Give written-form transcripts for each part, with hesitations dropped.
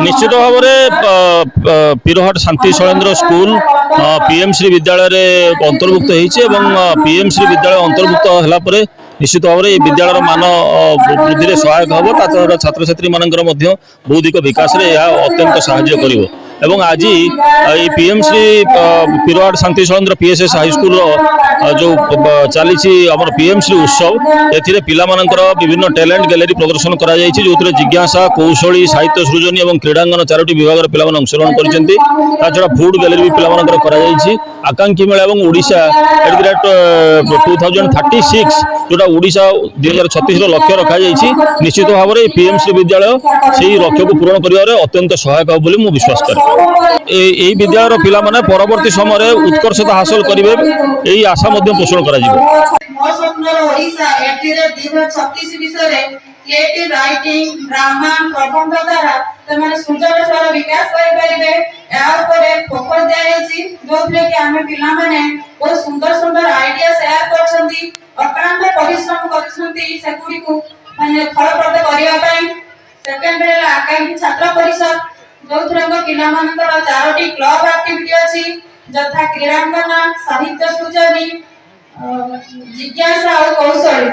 निश्चित भाव में पीरहट शांति शैलेन्द्र स्कूल पीएमश्री विद्यालय अंतर्भुक्त होती पीएम श्री विद्यालय अंतर्भुक्त होगापर निश्चित भाव में विद्यालय मान वृद्धि में सहायक हम छात्र छात्री मानकर बौद्धिक विकास में यह अत्यंत साहाय्य कर एवं आज ये पीएमश्री पीरहट शांति शैलेन्द्र पीएसएस हाईस्कूल जो चली पीएमश्री उत्सव ए पिलामानंकर विभिन्न टैलेंट गैलरी प्रदर्शन करा जायछि जो जिज्ञासा कौशली साहित्य सृजनी और क्रीडांगन 4टी विभाग पिलामाने अंशग्रहण करछड़ा फूड गैलरी भी पिलामानंकर करा जायछि आकांक्षी मेला और ओडिशा एट द रेट 2036 जोटा ओडिशा 2036 लक्ष्य रखा जायछि निश्चित भाव में पीएमश्री विद्यालय से लक्ष्य को पूरण करिवारे अत्यंत सहायक हो बोली मु विश्वास करे यही विद्यालय पिला माने परवर्ती समय उत्कर्षता हासिल करेंगे यही आशा पोषण कर विकास बहुत सुंदर सुंदर आइडिया शेयर करछंती अक्रांत परिश्रम करछंती सेकुडी को माने फलप्रद करिया पई सेकंड रे आकांक्षी छात्र परिषद जो पिला मानकर 4टी क्लब एक्टिविटी अछि जथा क्रीडांगन साहित्य सृजनी जिज्ञासा और कौशल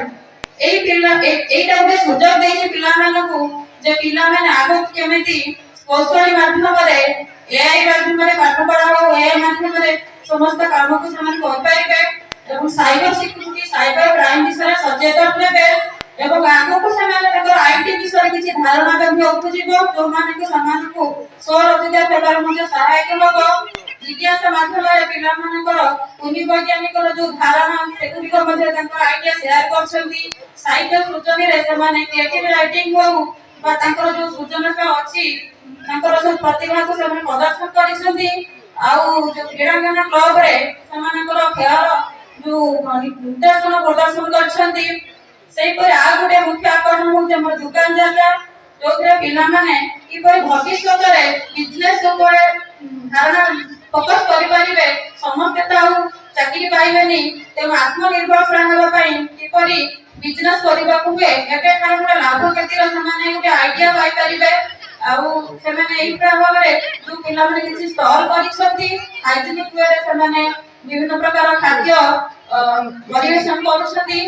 एटा गोटे सुजोग देछि पिला मानकु जे पिला माने आगु केमिति कौशल माध्यम रे एआई माध्यम रे पाठ पढ़ा हो एआई माध्यम रे समस्त काम को समान कर पाइबे एवं साइबर सिक्योरिटी साइबर क्राइम विषय सचेतन हेबे एवं आगु को समान आईटी विषय किछि धारणा गम्य उपजीव जो माने को समान को स्वरोजगार करबार मध्ये सहायक होबो जिज्ञासा माध्यम रे पिला मानकर उनि वैज्ञानिक जो धारणा सेकुडी को मध्ये तांकर आइडिया शेयर करछंती साहित्य सृजनी रे समान क्रिएटिव राइटिंग हो बा तांकर जो सृजनशील अछि तांकर सब प्रतिभा को समान प्रदर्शन करिसंती आउ जो क्रीडांगन क्लब रे समानकर खेल जो निर्देशन प्रदर्शन करछंती सेही पर आ गुटे मुख्य आकर्षण होते हमर दुकान जाता जोरे पिला माने कि पर भविष्य रे बिजनेस ऊपर धारणा फोकस करि परिबे समस्त ताऊ चाकरी पाइबेनी ते आत्मनिर्भर रहबा पई कि परि बिजनेस करबा को बे एबे कारण लाभ केतिर समान गुटे आइडिया पाइ परिबे आउ सेमाने एई प्रभाव रे जो पिला माने किछि स्टॉल करिसथि हाइजीनिक वे रे सेमाने विभिन्न प्रकार खाद्य परिवेशन करूछथि